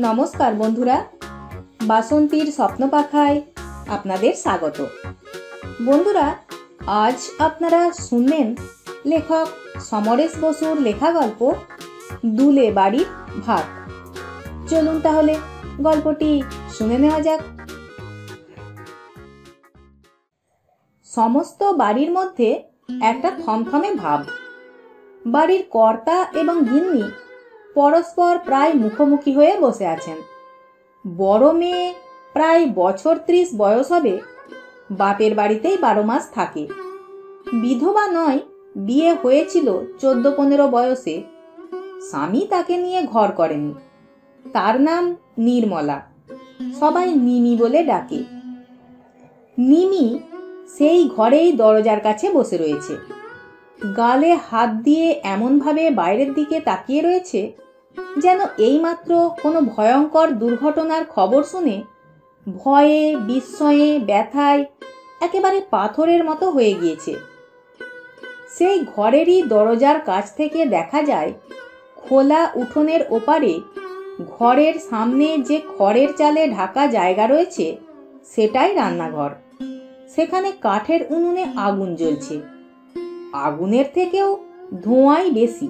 নমস্কার বন্ধুরা, বাসন্তীর স্বপ্নপাখায় আপনাদের স্বাগত। বন্ধুরা, আজ আপনারা শুনলেন লেখক সমরেশ বসুর লেখা গল্প দুলে বাড়ির ভাত। চলুন তাহলে গল্পটি শুনে নেওয়া যাক। সমস্ত বাড়ির মধ্যে একটা থমথমে ভাব। বাড়ির কর্তা এবং গিন্নি পরস্পর প্রায় মুখোমুখি হয়ে বসে আছেন। বড় মেয়ে প্রায় বছর 30 বয়স হবে, বাপের বাড়িতেই 12 মাস থাকে। বিধবা নয়, বিয়ে হয়েছিল 14-15 বয়সে। স্বামী তাকে নিয়ে ঘর করেনি। তার নাম নির্মলা, সবাই নিমি বলে ডাকে। নিমি সেই ঘরেই দরজার কাছে বসে রয়েছে। গালে হাত দিয়ে এমনভাবে বাইরের দিকে তাকিয়ে রয়েছে যেন এইমাত্র কোনো ভয়ঙ্কর দুর্ঘটনার খবর শুনে ভয়ে, বিস্ময়ে, ব্যথায় একেবারে পাথরের মতো হয়ে গিয়েছে। সেই ঘরেরই দরজার কাছ থেকে দেখা যায় খোলা উঠোনের ওপারে ঘরের সামনে যে খড়ের চালে ঢাকা জায়গা রয়েছে সেটাই রান্নাঘর। সেখানে কাঠের উনুনে আগুন জ্বলছে। আগুনের থেকেও ধোঁয়াই বেশি।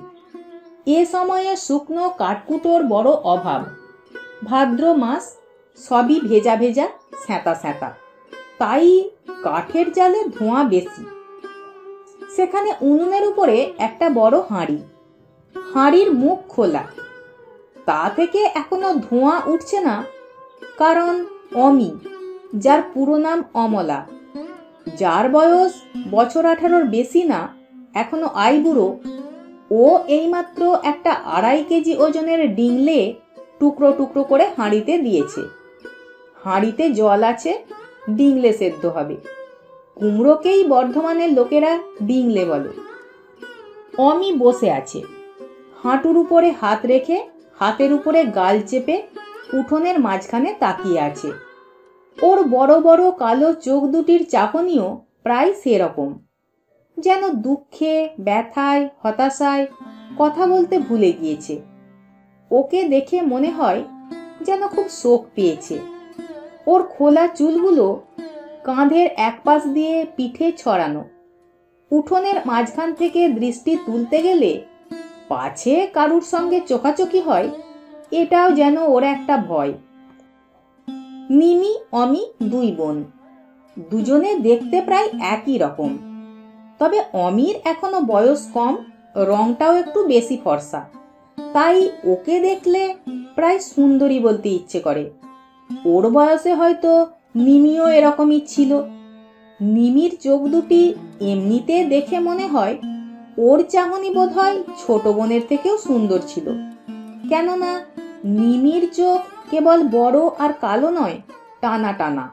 এ সময়ে শুকনো কাঠকুটোর বড় অভাব। ভাদ্র মাস, সবই ভেজা ভেজা, স্যাঁতা স্যাঁতা, তাই কাঠের জালে ধোঁয়া বেশি। সেখানে উনুনের উপরে একটা বড় হাঁড়ি। হাঁড়ির মুখ খোলা। তা থেকে এখনো ধোঁয়া উঠছে না, কারণ অমি, যার পুরো নাম অমলা, যার বয়স বছর 18-র বেশি না, এখনো আইবুড়ো, ও এইমাত্র একটা 2.5 কেজি ওজনের ডিংলে টুকরো টুকরো করে হাঁড়িতে দিয়েছে। হাঁড়িতে জল আছে, ডিংলে সেদ্ধ হবে। কুমড়োকেই বর্ধমানের লোকেরা ডিংলে বলে। অমি বসে আছে, হাঁটুর উপরে হাত রেখে, হাতের উপরে গাল চেপে উঠোনের মাঝখানে তাকিয়ে আছে। ওর বড় বড় কালো চোখ দুটির চাহনিও প্রায় সেরকম, যেন দুঃখে, ব্যথায়, হতাশায় কথা বলতে ভুলে গিয়েছে। ওকে দেখে মনে হয় যেন খুব শোক পেয়েছে। ওর খোলা চুলগুলো কাঁধের এক পাশ দিয়ে পিঠে ছড়ানো। উঠোনের মাঝখান থেকে দৃষ্টি তুলতে গেলে পাছে কারুর সঙ্গে চোখাচোখি হয়, এটাও যেন ওর একটা ভয়। নিমি, অমি 2 বোন। দুজনে দেখতে প্রায় একই রকম, তবে অমির এখনো বয়স কম, রংটাও একটু বেশি ফর্সা, তাই ওকে দেখলে প্রায় সুন্দরী বলতে ইচ্ছে করে। ওর বয়সে হয়তো নিমিও এরকমই ছিল। নিমির চোখ দুটি এমনিতে দেখে মনে হয় ওর চাহনি বোধ হয় ছোট বোনের থেকেও সুন্দর ছিল, কেননা নিমির চোখ কেবল বড় আর কালো নয়, টানা টানা।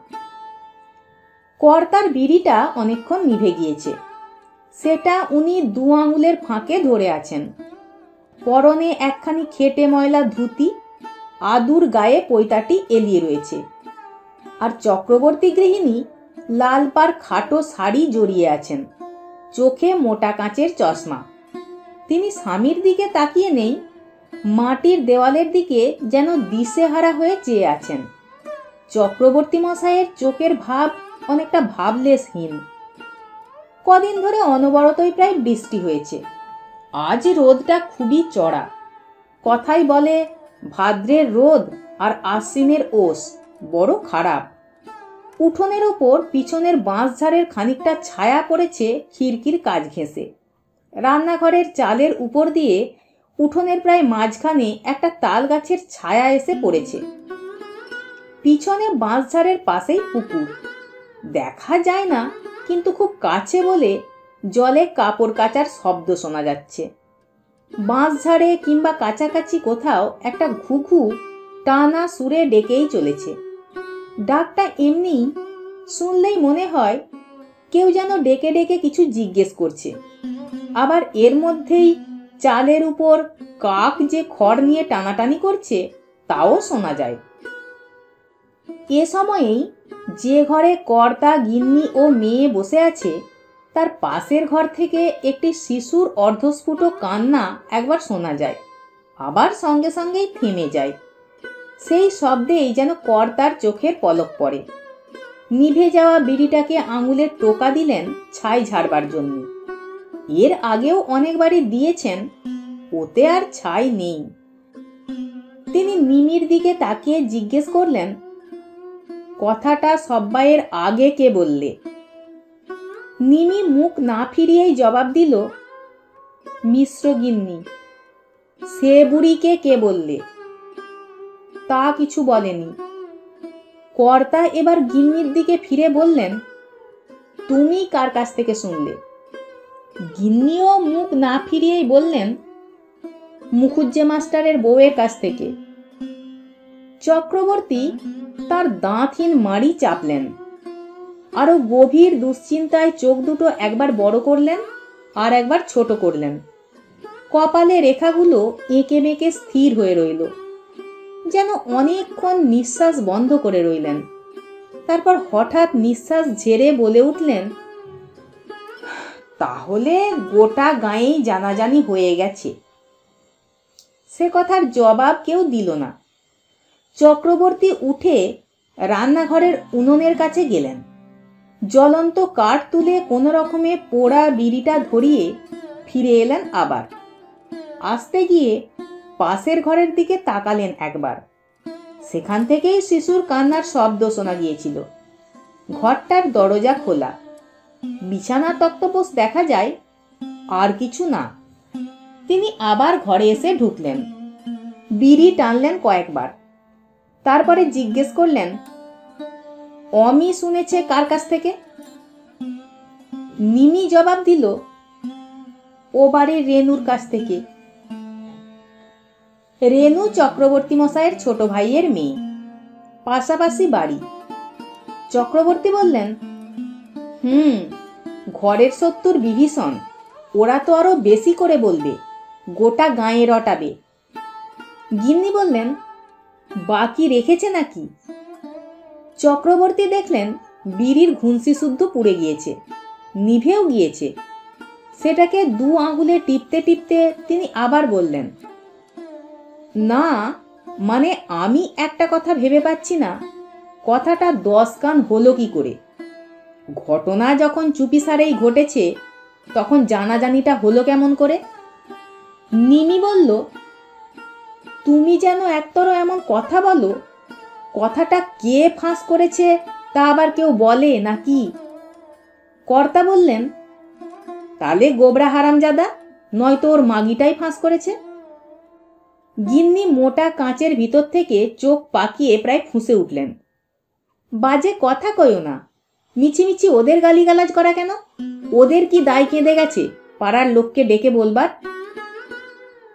কর্তার বিড়িটা অনেকক্ষণ নিভে গিয়েছে। সেটা উনি 2 আঙুলের ফাঁকে ধরে আছেন। পরনে একখানি খেটে ময়লা ধুতি, আদুর গায়ে পৈতাটি এলিয়ে রয়েছে, আর চক্রবর্তী গৃহিণী লাল পাড় খাটো শাড়ি জড়িয়ে আছেন। চোখে মোটা কাঁচের চশমা। তিনি স্বামীর দিকে তাকিয়ে নেই, মাটির দেওয়ালের দিকে যেন দিশেহারা হয়ে চেয়ে আছেন। চক্রবর্তী মশাইয়ের চোখের ভাব অনেকটা ভাবলেশহীন। কদিন ধরে অনবরতই প্রায় বৃষ্টি হয়েছে। আজ রোদটা খুবই চড়া। কথাই বলে ভাদ্রের রোদ আর আশ্বিনের ওস বড় খারাপ। উঠোনের ওপর পিছনের বাঁশঝাড়ের খানিকটা ছায়া পড়েছে খিড়কির কাজ ঘেঁষে। রান্নাঘরের চালের উপর দিয়ে উঠোনের প্রায় মাঝখানে একটা তাল গাছের ছায়া এসে পড়েছে। পিছনে বাঁশঝাড়ের পাশেই পুকুর। দেখা যায় না, কিন্তু খুব কাছে বলে জলে কাপড় কাচার শব্দ শোনা যাচ্ছে। বাঁশঝাড়ে কিংবা কাছাকাছি কোথাও একটা ঘুঘু টানা সুরে ডেকেই চলেছে। ডাকটা এমনি শুনলেই মনে হয় কেউ যেন ডেকে ডেকে কিছু জিজ্ঞেস করছে। আবার এর মধ্যেই চালের উপর কাক যে খড় নিয়ে টানাটানি করছে তাও শোনা যায়। এ সময়েই যে ঘরে কর্তা, গিন্নি ও মেয়ে বসে আছে তার পাশের ঘর থেকে একটি শিশুর অর্ধস্ফুট কান্না একবার শোনা যায়, আবার সঙ্গে সঙ্গেই থেমে যায়। সেই শব্দেই যেন কর্তার চোখের পলক পড়ে। নিভে যাওয়া বিড়িটাকে আঙুলের টোকা দিলেন ছাই ঝাড়বার জন্য। এর আগেও অনেকবারই দিয়েছেন, ওতে আর ছাই নেই। তিনি নিমির দিকে তাকিয়ে জিজ্ঞেস করলেন, কথাটা সব্বাইয়ের আগে কে বললে? নিমি মুখ না ফিরিয়েই জবাব দিল, মিশ্র গিন্নি। সে বুড়িকে কে বললে? তা কিছু বলেনি। কর্তা এবার গিন্নির দিকে ফিরে বললেন, তুমি কার কাছ থেকে শুনলে? গিন্নিও মুখ না ফিরিয়েই বললেন, মুখুজ্জে মাস্টারের বউয়ের কাছ থেকে। চক্রবর্তী তার দাঁতহীন মাড়ি চাপলেন, আরো গভীর দুশ্চিন্তায় চোখ দুটো একবার বড় করলেন আর একবার ছোট করলেন। কপালে রেখাগুলো এঁকে বেঁকে স্থির হয়ে রইল, যেন অনেকক্ষণ নিঃশ্বাস বন্ধ করে রইলেন। তারপর হঠাৎ নিঃশ্বাস ঝেড়ে বলে উঠলেন, তাহলে গোটা গাঁয়েই জানাজানি হয়ে গেছে। সে কথার জবাব কেউ দিল না। চক্রবর্তী উঠে রান্নাঘরের উনুনের কাছে গেলেন। জ্বলন্ত কাঠ তুলে কোনো রকমে পোড়া বিড়িটা ধরিয়ে ফিরে এলেন। আবার আসতে গিয়ে পাশের ঘরের দিকে তাকালেন একবার। সেখান থেকেই শিশুর কান্নার শব্দ শোনা গিয়েছিল। ঘরটার দরজা খোলা, বিছানা তক্তপোষ দেখা যায়, আর কিছু না। তিনি আবার ঘরে এসে ঢুকলেন, বিড়ি টানলেন কয়েকবার, তারপরে জিজ্ঞেস করলেন, অমি শুনেছে কার কাছ থেকে? নিমি জবাব দিল, ও বাড়ির রেনুর কাছ থেকে। রেনু চক্রবর্তী মশাইয়ের ছোট ভাইয়ের মেয়ে, পাশাপাশি বাড়ি। চক্রবর্তী বললেন, ঘরের শত্রুর বিভীষণ, ওরা তো আরো বেশি করে বলবে, গোটা গাঁয়ে রটাবে। গিন্নি বললেন, বাকি রেখেছে নাকি? চক্রবর্তী দেখলেন বিড়ির ঘুনসি শুদ্ধ পুড়ে গিয়েছে, নিভেও গিয়েছে। সেটাকে দু আঙুলে টিপতে টিপতে তিনি আবার বললেন, না, মানে আমি একটা কথা ভেবে পাচ্ছি না, কথাটা 10 কান হলো কি করে? ঘটনা যখন চুপিসারেই ঘটেছে, তখন জানাজানিটা হলো কেমন করে? নিমি বলল, তুমি যেন একতরো এমন কথা বলো, কথাটা কে ফাঁস করেছে তা আবার কেউ বলে নাকি? কর্তা বললেন, তালে গোবরা হারামজাদা, নয়তো ওর মাগিটাই ফাঁস করেছে। গিন্নি মোটা কাঁচের ভিতর থেকে চোখ পাকিয়ে প্রায় ফুঁসে উঠলেন। বাজে কথা কয়ো না, মিছিমিছি ওদের গালিগালাজ করা কেন? ওদের কি দায় কেঁদে গেছে পাড়ার লোককে ডেকে বলবার?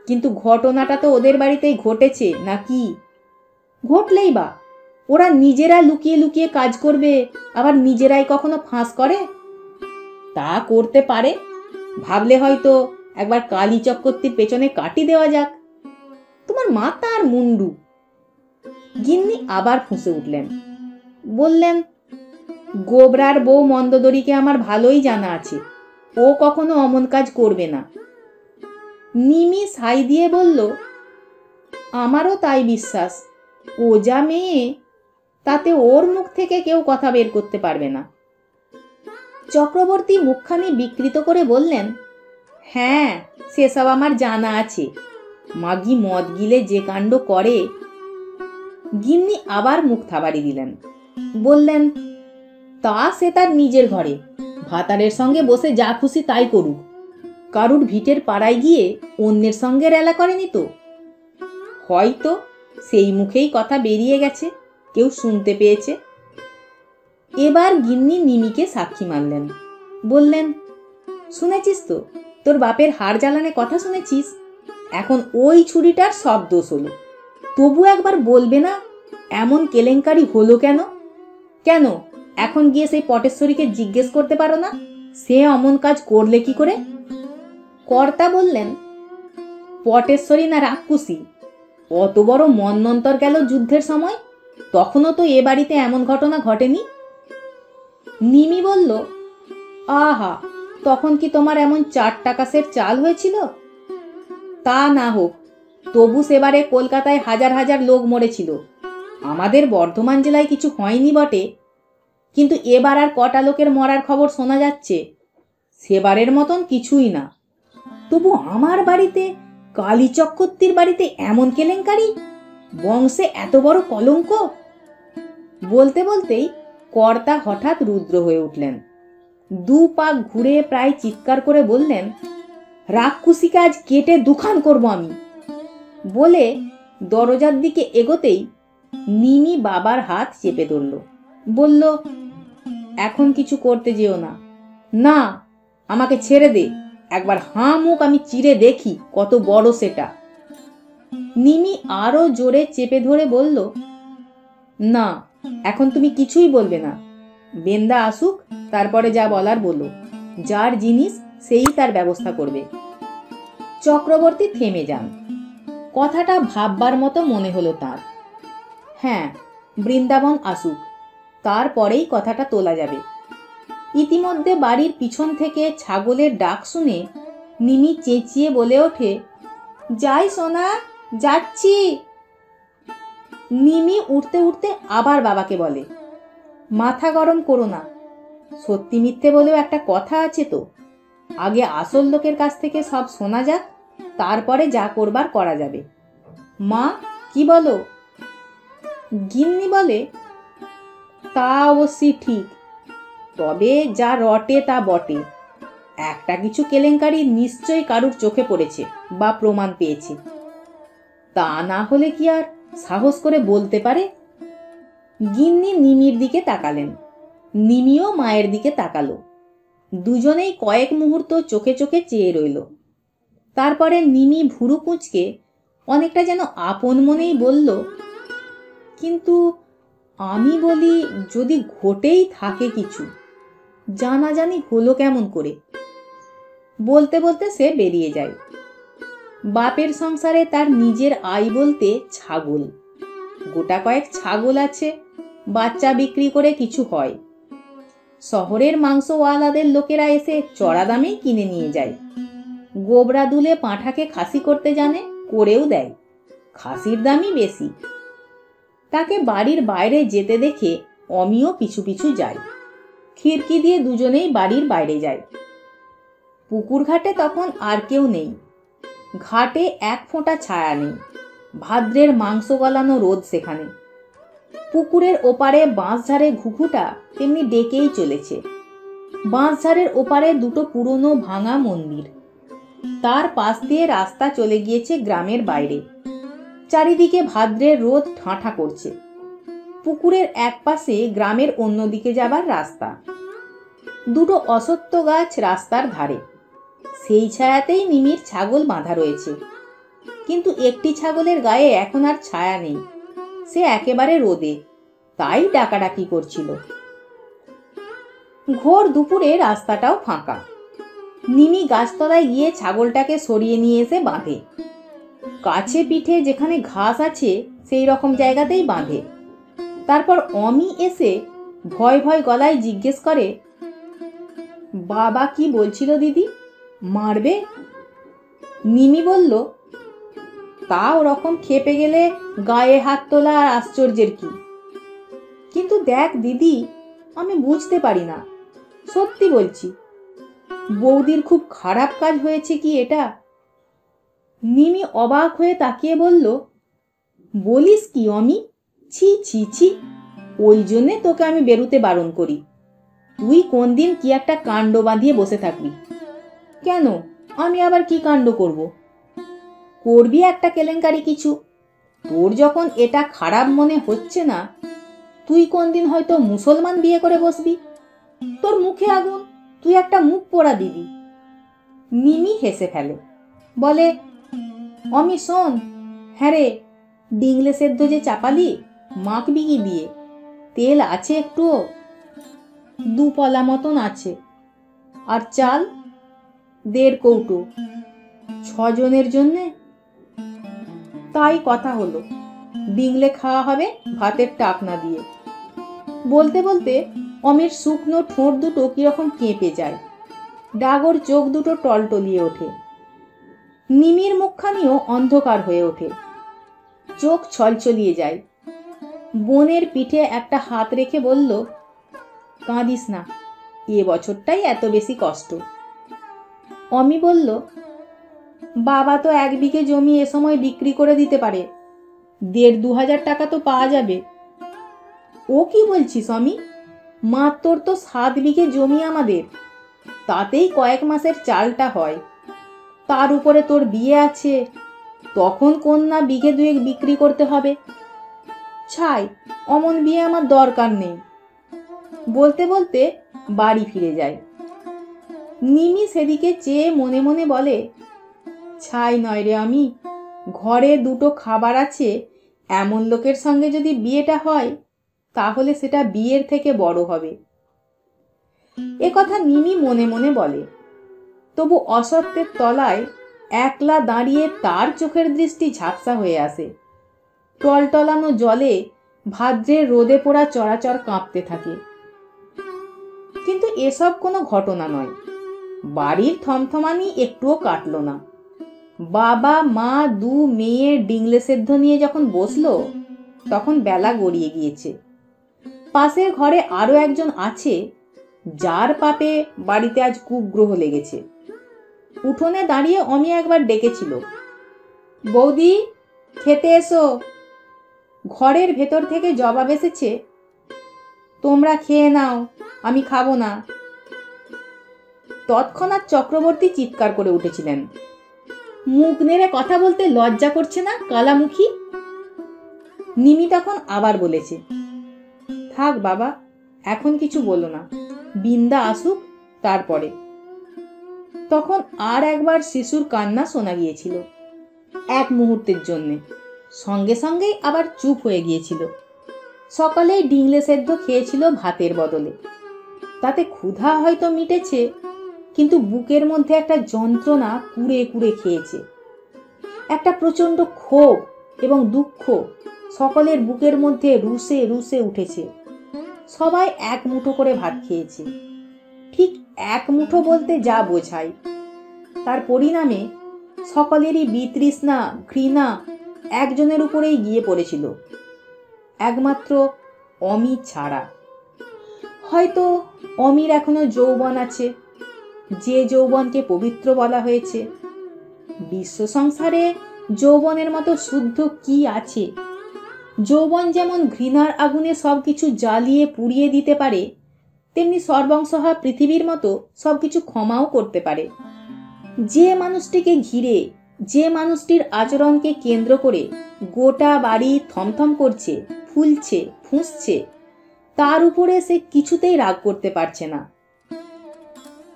কিন্তু ঘটনাটা তো ওদের বাড়িতেই ঘটেছে নাকি? ঘটলেই বা ওরা নিজেরা লুকিয়ে লুকিয়ে কাজ করবে, আবার নিজেরাই কখনো ফাঁস করে? তা করতে পারে, ভাবলে হয়তো একবার কালী চক্রবর্তীর পেছনে কাটি দেওয়া যাক। তোমার মাথা আর মুন্ডু। গিন্নি আবার ফুঁসে উঠলেন, বললেন, গোবরার বউ মন্দোদরীকে আমার ভালোই জানা আছে, ও কখনো অমন কাজ করবে না। নিমি সাই দিয়ে বলল, আমারও তাই বিশ্বাস। ও যা মেয়ে, তাতে ওর মুখ থেকে কেউ কথা বের করতে পারবে না। চক্রবর্তী মুখখানি বিকৃত করে বললেন, হ্যাঁ, সেসব আমার জানা আছে। মাগি মদ গিলে যে কাণ্ড করে। গিন্নি আবার মুখ থাবাড়ি দিলেন, বললেন, তা সে তার নিজের ঘরে ভাতারের সঙ্গে বসে যা খুশি তাই করুক, কারুর ভিটের পাড়ায় গিয়ে অন্যের সঙ্গে রেলা করেনি তো? হয়তো সেই মুখেই কথা বেরিয়ে গেছে, কেউ শুনতে পেয়েছে। এবার গিন্নি নিমিকে সাক্ষী মানলেন, বললেন, শুনেছিস তো, তোর বাপের হাড় জ্বালানে কথা শুনেছিস? এখন ওই ছুরিটার সব দোষ হলো। তবু একবার বলবে না এমন কেলেঙ্কারি হলো কেন? কেন এখন গিয়ে সেই পটেশ্বরীকে জিজ্ঞেস করতে পারো না সে অমন কাজ করলে কি করে? কর্তা বললেন, পটেশ্বরী না রাক্ষসী? অত বড় মন্বন্তর গেল যুদ্ধের সময়, তখনও তো এ বাড়িতে এমন ঘটনা ঘটেনি। নিমি বলল, আহা, তখন কি তোমার এমন 4 টাকা সের চাল হয়েছিল? তা না হোক, তবু সেবারে কলকাতায় হাজার হাজার লোক মরেছিল, আমাদের বর্ধমান জেলায় কিছু হয়নি বটে, কিন্তু এবার আর কটা লোকের মরার খবর শোনা যাচ্ছে, সেবারের মতন কিছুই না। তবু আমার বাড়িতে, কালী চক্রবর্তীর বাড়িতে এমন কেলেঙ্কারি, বংশে এত বড় কলঙ্ক। বলতে বলতেই কর্তা হঠাৎ রুদ্র হয়ে উঠলেন। দু পাক ঘুরে প্রায় চিৎকার করে বললেন, রাক্ষসীকে আজ কেটে দুখান করব আমি। বলে দরজার দিকে এগোতেই নিমি বাবার হাত চেপে ধরল, বলল, এখন কিছু করতে যেও না। না, আমাকে ছেড়ে দে, একবার হাঁ মুখ আমি চিরে দেখি কত বড় সেটা। নিমি আরো জোরে চেপে ধরে বলল, না, এখন তুমি কিছুই বলবে না। বেন্দা আসুক, তারপরে যা বলার বলো, যার জিনিস সেই তার ব্যবস্থা করবে। চক্রবর্তী থেমে যান। কথাটা ভাববার মতো মনে হলো তার। হ্যাঁ, বৃন্দাবন আসুক, তারপরেই কথাটা তোলা যাবে। ইতিমধ্যে বাড়ির পিছন থেকে ছাগলের ডাক শুনে নিমি চেঁচিয়ে বলে ওঠে, যাই সোনা, যাচ্ছি। নিমি উঠতে উঠতে আবার বাবাকে বলে, মাথা গরম করো না, সত্যি মিথ্যে বলেও একটা কথা আছে তো, আগে আসল লোকের কাছ থেকে সব শোনা যাক, তারপরে যা করবার করা যাবে। মা কি বলো? গিন্নি বলে, তা অবশ্যই ঠিক, তবে যা রটে তা বটে, একটা কিছু কেলেঙ্কারি নিশ্চয়ই কারুর চোখে পড়েছে বা প্রমাণ পেয়েছে, তা না হলে কি আর সাহস করে বলতে পারে? গিন্নি নিমির দিকে তাকালেন, নিমিও মায়ের দিকে তাকালো। দুজনেই কয়েক মুহূর্ত চোখে চোখে চেয়ে রইল। তারপরে নিমি ভুরু কুঁচকে অনেকটা যেন আপন মনেই বলল, কিন্তু আমি বলি, যদি ঘটেই থাকে কিছু, জানাজানি হলো কেমন করে? বলতে বলতে সে বেরিয়ে যায়। বাপের সংসারে তার নিজের আয় বলতে ছাগল, গোটা কয়েক ছাগল আছে, বাচ্চা বিক্রি করে কিছু হয়। শহরের মাংসওয়ালাদের লোকেরা এসে চড়া দামেই কিনে নিয়ে যায়। গোবরা দুলে পাঁঠাকে খাসি করতে জানে, করেও দেয়, খাসির দামই বেশি। তাকে বাড়ির বাইরে যেতে দেখে অমিও পিছু পিছু যায়। খিড়কি দিয়ে দুজনেই বাড়ির বাইরে যায়। পুকুর ঘাটে তখন আর কেউ নেই, ঘাটে এক ফোঁটা ছায়া নেই, ভাদ্রের মাংস গলানো রোদ সেখানে। পুকুরের ওপারে বাঁশঝাড়ে ঘুঘুটা তেমনি ডেকেই চলেছে। বাঁশঝাড়ের ওপারে দুটো পুরনো ভাঙা মন্দির, তার পাশ দিয়ে রাস্তা চলে গিয়েছে গ্রামের বাইরে। চারিদিকে ভাদ্রের রোদ ঠাঁঠা করছে। পুকুরের এক পাশে গ্রামের অন্যদিকে যাবার রাস্তা। দুটো অশ্বত্থ গাছ রাস্তার ধারে, সেই ছায়াতেই নিমির ছাগল বাঁধা রয়েছে। কিন্তু একটি ছাগলের গায়ে এখন আর ছায়া নেই, সে একেবারে রোদে, তাই ডাকাডাকি করছিল। ঘোর দুপুরে রাস্তাটাও ফাঁকা। নিমি গাছতলায় গিয়ে ছাগলটাকে সরিয়ে নিয়ে এসে বাঁধে। কাছে পিঠে যেখানে ঘাস আছে সেই রকম জায়গাতেই বাঁধে। তারপর অমি এসে ভয় ভয় গলায় জিজ্ঞেস করে, বাবা কি বলছিল দিদি, মারবে? নিমি বলল, তা ওরকম খেপে গেলে গায়ে হাত তোলা আর আশ্চর্যের কি? কিন্তু দেখ দিদি, আমি বুঝতে পারি না, সত্যি বলছি, বৌদির খুব খারাপ কাজ হয়েছে কি এটা? নিমি অবাক হয়ে তাকিয়ে বলল, বলিস কি অমি, ছি ছি ছি, ওই জন্যে তোকে আমি বেরুতে বারণ করি। তুই কোন দিন কি একটা কাণ্ড বাঁধিয়ে বসে থাকবি। কেন, আমি আবার কি কাণ্ড করব? করবি একটা কেলেঙ্কারি কিছু। তোর যখন এটা খারাপ মনে হচ্ছে না, তুই কোন দিন হয়তো মুসলমান বিয়ে করে বসবি। তোর মুখে আগুন, তুই একটা মুখ পোড়া দিবি। নিমি হেসে ফেলে, বলে, অমি শোন, হ্যাঁ রে, ডিংলে সেদ্ধ যে চাপালি, মাখবি কি দিয়ে? তেল আছে একটুও? 2 পলা মতন আছে। আর চাল 1.5 কৌটো, 6 জনের জন্যে। তাই কথা হলো, ডিংলে খাওয়া হবে ভাতের টাকনা দিয়ে। বলতে বলতে অমির শুকনো ঠোঁট দুটো কিরকম কেঁপে যায়, ডাগর চোখ দুটো টলটলিয়ে ওঠে। নিমির মুখখানিও অন্ধকার হয়ে ওঠে, চোখ ছলছলিয়ে যায়। বোনের পিঠে একটা হাত রেখে বলল, কাঁদিস না, এ বছরটাই এত বেশি কষ্ট। অমি বলল, বাবা তো 1 বিঘে জমি এ সময় বিক্রি করে দিতে পারে, 1,500-2,000 টাকা তো পাওয়া যাবে। ও কি বলছিস অমি? মা, তোর তো 7 বিঘে জমি আমাদের, তাতেই কয়েক মাসের চালটা হয়। তার উপরে তোর বিয়ে আছে, তখন কোন না বিঘে 2 বিক্রি করতে হবে। ছাই, অমন বিয়ে আমার দরকার নেই। বলতে বলতে বাড়ি ফিরে যায়। নিমি সেদিকে চেয়ে মনে মনে বলে, ছাই নয় রে আমি, ঘরে 2টো খাবার আছে এমন লোকের সঙ্গে যদি বিয়েটা হয়, তাহলে সেটা বিয়ের থেকে বড় হবে। এ কথা নিমি মনে মনে বলে, তবু অসত্যের তলায় একলা দাঁড়িয়ে তার চোখের দৃষ্টি ঝাপসা হয়ে আসে। টলটলানো জলে ভাদ্রের রোদে পোড়া চরাচর কাঁপতে থাকে। কিন্তু এসব কোনো ঘটনা নয়। বাড়ির থমথমানি একটুও কাটল না। বাবা মা 2 মেয়ে ডিংলে সেদ্ধ নিয়ে যখন বসলো, তখন বেলা গড়িয়ে গিয়েছে। পাশের ঘরে আরো একজন আছে, যার পাপে বাড়িতে আজ কুগ্রহ লেগেছে। উঠোনে দাঁড়িয়ে অমি একবার ডেকেছিল, বৌদি, খেতে এসো। ঘরের ভেতর থেকে জবাব এসেছে, তোমরা খেয়ে নাও, আমি খাবো না। তৎক্ষণাৎ চক্রবর্তী চিৎকার করে উঠেছিলেন, মুখ নেড়ে কথা বলতে লজ্জা করছে না কালামুখী? নিমি তখন আবার বলেছে, থাক বাবা, এখন কিছু বলো না, বিন্দা আসুক তারপরে। তখন আর একবার শিশুর কান্না শোনা গিয়েছিল, এক মুহূর্তের জন্যে, সঙ্গে সঙ্গেই আবার চুপ হয়ে গিয়েছিল। সকালেই ডিংলে সেদ্ধ খেয়েছিল ভাতের বদলে। তাতে ক্ষুধা হয়তো মিটেছে, কিন্তু বুকের মধ্যে একটা যন্ত্রণা কুড়ে কুড়ে খেয়েছে। একটা প্রচণ্ড ক্ষোভ এবং দুঃখ সকলের বুকের মধ্যে রুষে রুষে উঠেছে। সবাই 1 মুঠো করে ভাত খেয়েছে, ঠিক 1 মুঠো বলতে যা বোঝায়। তার পরিণামে সকলেরই বিতৃষ্ণা, ঘৃণা একজনের উপরেই গিয়ে পড়েছিল, একমাত্র অমি ছাড়া। হয়তো অমির এখনো যৌবন আছে, যে যৌবনকে পবিত্র বলা হয়েছে। বিশ্ব সংসারে যৌবনের মতো শুদ্ধ কি আছে? যৌবন যেমন ঘৃণার আগুনে সবকিছু জ্বালিয়ে পুড়িয়ে দিতে পারে, তেমনি সর্বংসহা পৃথিবীর মতো সবকিছু ক্ষমাও করতে পারে। যে মানুষটিকে ঘিরে, যে মানুষটির আচরণকে কেন্দ্র করে গোটা বাড়ি থমথম করছে, ফুলছে, ফুঁসছে, তার উপরে সে কিছুতেই রাগ করতে পারছে না।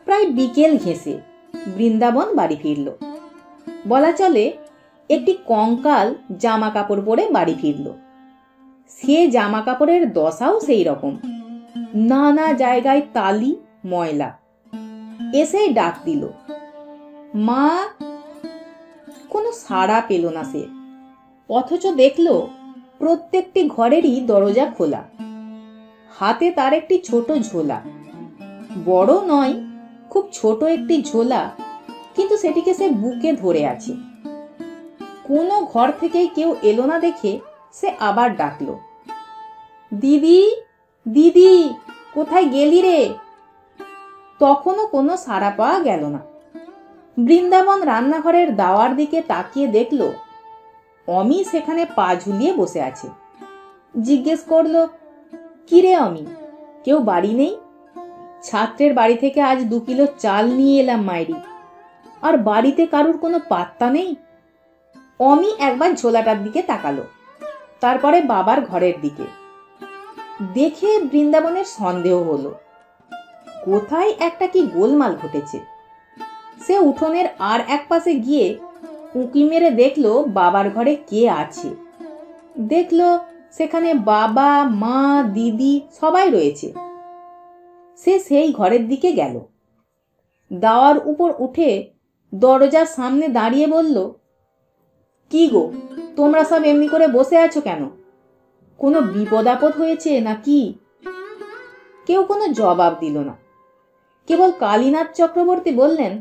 প্রায় বিকেল ঘেঁষে বৃন্দাবন বাড়ি ফিরল। বলা চলে একটি কঙ্কাল জামা কাপড় পরে বাড়ি ফিরল। সে জামা কাপড়ের দশাও সেই রকম, নানা জায়গায় তালি, ময়লা। এসেই ডাক দিল, মা। কোনো সাড়া পেল না সে, অথচ দেখল প্রত্যেকটি ঘরেরই দরজা খোলা। হাতে তার একটি ছোট ঝোলা, বড় নয়, খুব ছোট একটি ঝোলা, কিন্তু সেটিকে সে বুকে ধরে আছে। কোনো ঘর থেকেই কেউ এলো না দেখে সে আবার ডাকলো, দিদি, দিদি, কোথায় গেলি রে? তখনও কোনো সাড়া পাওয়া গেল না। বৃন্দাবন রান্নাঘরের দাওয়ার দিকে তাকিয়ে দেখল অমি সেখানে পা ঝুলিয়ে বসে আছে। জিজ্ঞেস করলো, কি রে অমি, কেউ বাড়ি নেই? ছাত্রের বাড়ি থেকে আজ 2 কিলো চাল নিয়ে এলাম মাইরি, আর বাড়িতে কারুর কোনো পাত্তা নেই। অমি একবার ঝোলাটার দিকে তাকালো, তারপরে বাবার ঘরের দিকে। দেখে বৃন্দাবনের সন্দেহ হলো, কোথায় একটা কি গোলমাল ঘটেছে। সে উঠোনের আর এক পাশে গিয়ে উঁকি মেরে দেখলো বাবার ঘরে কে আছে। দেখলো সেখানে বাবা, মা, দিদি সবাই রয়েছে। সে সেই ঘরের দিকে গেল। দাওয়ার উপর উঠে দরজার সামনে দাঁড়িয়ে বলল, কি গো, তোমরা সব এমনি করে বসে আছো কেন? কোনো বিপদ আপদ হয়েছে নাকি? কেউ কোনো জবাব দিল না। কেবল কালীনাথ চক্রবর্তী বললেন,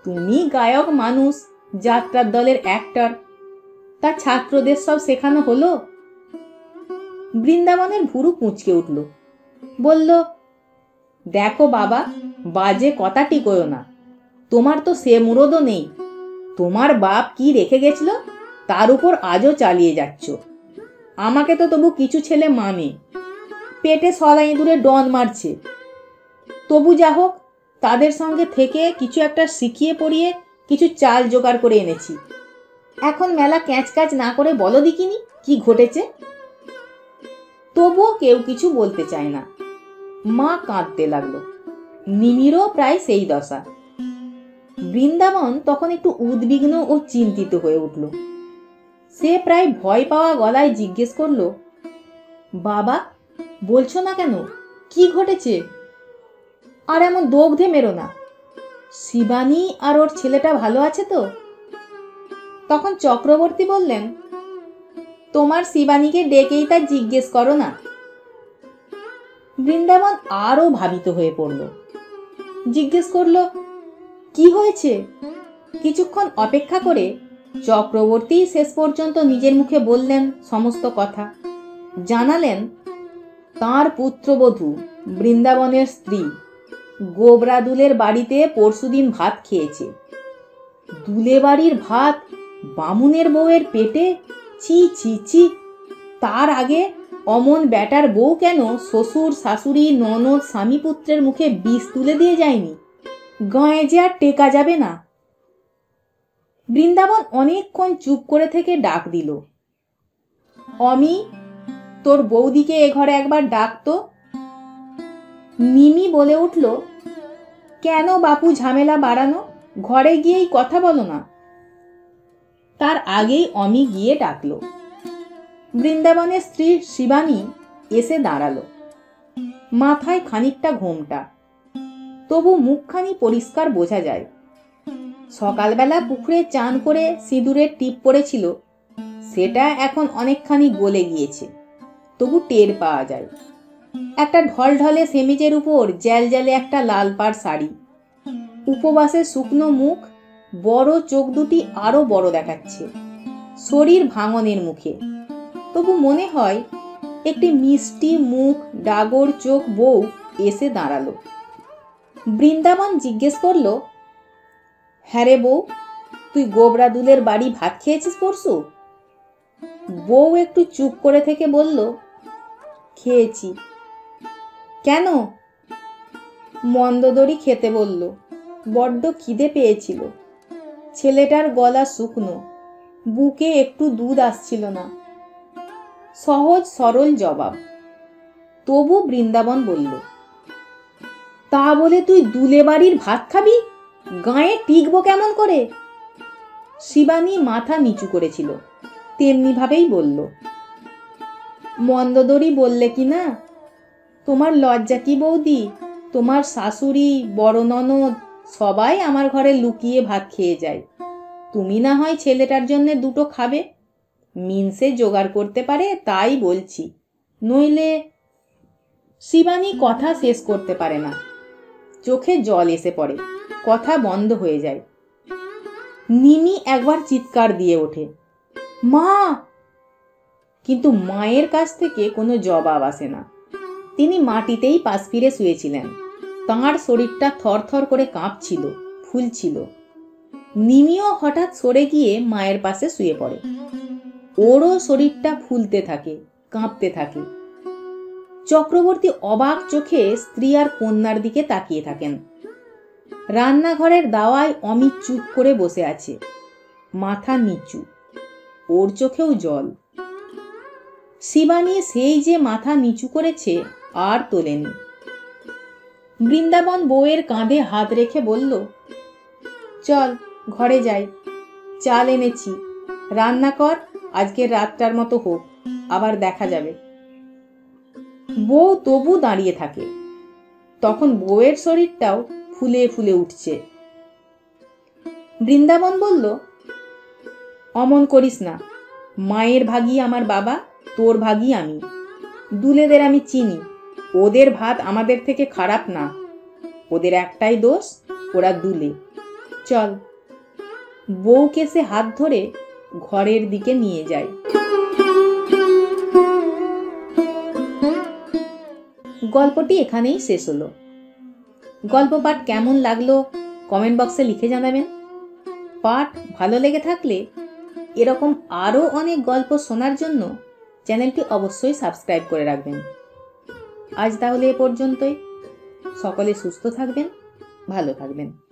তুমি গায়ক মানুষ, যাত্রার দলের অ্যাক্টর, তা ছাত্রদের সব শেখানো হলো? বৃন্দাবনের ভুরু কুঁচকে উঠল, বলল, দেখো বাবা, বাজে কথা টিকোয় না। তোমার তো সে মুরদও নেই। তোমার বাপ কি রেখে গেছিল তার উপর আজও চালিয়ে যাচ্ছ। আমাকে তো তবু কিছু ছেলে মানে, পেটে সদা ইঁদুরে ডন মারছে। তবু যা হোক, তাদের সঙ্গে থেকে কিছু একটা শিখিয়ে পড়িয়ে কিছু চাল জোগাড় করে এনেছি। এখন মেলা ক্যাঁচকাচ না করে বলো দেখিনি কি ঘটেছে। তবুও কেউ কিছু বলতে চায় না। মা কাঁদতে লাগলো। নিমিরও প্রায় সেই দশা। বৃন্দাবন তখন একটু উদ্বিগ্ন ও চিন্তিত হয়ে উঠল। সে প্রায় ভয় পাওয়া গলায় জিজ্ঞেস করল, বাবা, বলছো না কেন? কি ঘটেছে? আর এমন দগ্ধে মেরো না। শিবানী আর ওর ছেলেটা ভালো আছে তো? তখন চক্রবর্তী বললেন, তোমার শিবানীকে ডেকেই তা জিজ্ঞেস করো না। বৃন্দাবন আরো ভাবিত হয়ে পড়ল। জিজ্ঞেস করল, কি হয়েছে? কিছুক্ষণ অপেক্ষা করে চক্রবর্তী শেষ পর্যন্ত নিজের মুখে বললেন সমস্ত কথা। জানালেন, তাঁর পুত্রবধূ বৃন্দাবনের স্ত্রী গোবরা দুলের বাড়িতে পরশুদিন ভাত খেয়েছে। দুলে বাড়ির ভাত বামুনের বউয়ের পেটে? ছি ছি ছি! তার আগে অমন ব্যাটার বউ কেন শ্বশুর শাশুড়ি ননদ স্বামী পুত্রের মুখে বিষ তুলে দিয়ে যায়নি? গায়ে যে আর টেকা যাবে না। বৃন্দাবন অনেকক্ষণ চুপ করে থেকে ডাক দিল, অমি, তোর বৌদিকে এ ঘরে একবার ডাকতো। নিমি বলে উঠল, কেন বাপু ঝামেলা বাড়ানো, ঘরে গিয়েই কথা বলো না। তার আগেই অমি গিয়ে ডাকল। বৃন্দাবনের স্ত্রী শিবানী এসে দাঁড়ালো। মাথায় খানিকটা ঘোমটা, তবু মুখখানি পরিষ্কার বোঝা যায়। সকালবেলা পুকুরে চান করে সিঁদুরের টিপ পড়েছিল, সেটা এখন অনেকখানি গলে গিয়েছে, তবু টের পাওয়া যায়। একটা ঢলঢলে সেমিজের উপর জ্যালজ্যালে একটা লাল পাড় শাড়ি, উপবাসের শুকনো মুখ, বড় চোখ দুটি আরো বড় দেখাচ্ছে, শরীর ভাঙনের মুখে। তবু মনে হয় একটি মিষ্টি মুখ ডাগর চোখ বউ এসে দাঁড়ালো। বৃন্দাবন জিজ্ঞেস করল, হ্যাঁ রে বউ, তুই গোবরা দুলের বাড়ি ভাত খেয়েছিস পরশু? বউ একটু চুপ করে থেকে বলল, খেয়েছি। কেন? মন্দদরি খেতে বলল, বড্ড খিদে পেয়েছিল। ছেলেটার গলা শুকনো, বুকে একটু দুধ আসছিল না। সহজ সরল জবাব। তবু বৃন্দাবন বলল, তা বলে তুই দুলে বাড়ির ভাত খাবি? গায়ে টিকবো কেমন করে? শিবানী মাথা নিচু করেছিল, তেমনি ভাবেই বলল, মন্দদরি বললে কি না? তোমার লজ্জা কি বৌদি? তোমার শাশুড়ি, বড় ননদ সবাই আমার ঘরে লুকিয়ে ভাত খেয়ে যায়। তুমি না হয় ছেলেটার জন্য দুটো খাবে। মিনসে জোগাড় করতে পারে তাই বলছি, নইলে। শিবানী কথা শেষ করতে পারে না, চোখে জল এসে পড়ে, কথা বন্ধ হয়ে যায়। নিমি একবার চিৎকার দিয়ে ওঠে, মা! কিন্তু মায়ের কাছ থেকে কোনো জবাব আসে না। তিনি মাটিতেই পাশ ফিরে শুয়েছিলেন। তাঁর শরীরটা থরথর করে কাঁপছিল, ফুলছিল। নিমিও হঠাৎ সরে গিয়ে মায়ের পাশে শুয়ে পড়ে। ওরও শরীরটা ফুলতে থাকে, কাঁপতে থাকে। চক্রবর্তী অবাক চোখে স্ত্রী আর কন্যার দিকে তাকিয়ে থাকেন। রান্নাঘরের দাওয়ায় অমিত চুপ করে বসে আছে, মাথা নিচু, ওর চোখেও জল। শিবানী সেই যে মাথা নিচু করেছে আর তোলেনি। বৃন্দাবন বউয়ের কাঁধে হাত রেখে বলল, চল ঘরে যাই, চাল এনেছি, রান্না কর, আজকের রাতটার মতো হোক, আবার দেখা যাবে। বউ তবু দাঁড়িয়ে থাকে। তখন বউয়ের শরীরটাও ফুলে ফুলে উঠছে। বৃন্দাবন বলল, অমন করিস না। মায়ের ভাগী আমার বাবা, তোর ভাগী আমি। দুলেদের আমি চিনি, ওদের ভাত আমাদের থেকে খারাপ না। ওদের একটাই দোষ, ওরা দুলে। চল, বউকে সে হাত ধরে ঘরের দিকে নিয়ে যায়। গল্পটি এখানেই শেষ হলো। গল্প পাঠ কেমন লাগলো কমেন্ট বক্সে লিখে জানাবেন। পাঠ ভালো লেগে থাকলে এরকম আরও অনেক গল্প শোনার জন্য চ্যানেলটি অবশ্যই সাবস্ক্রাইব করে রাখবেন। আজ তাহলে এ পর্যন্তই। সকলে সুস্থ থাকবেন, ভালো থাকবেন।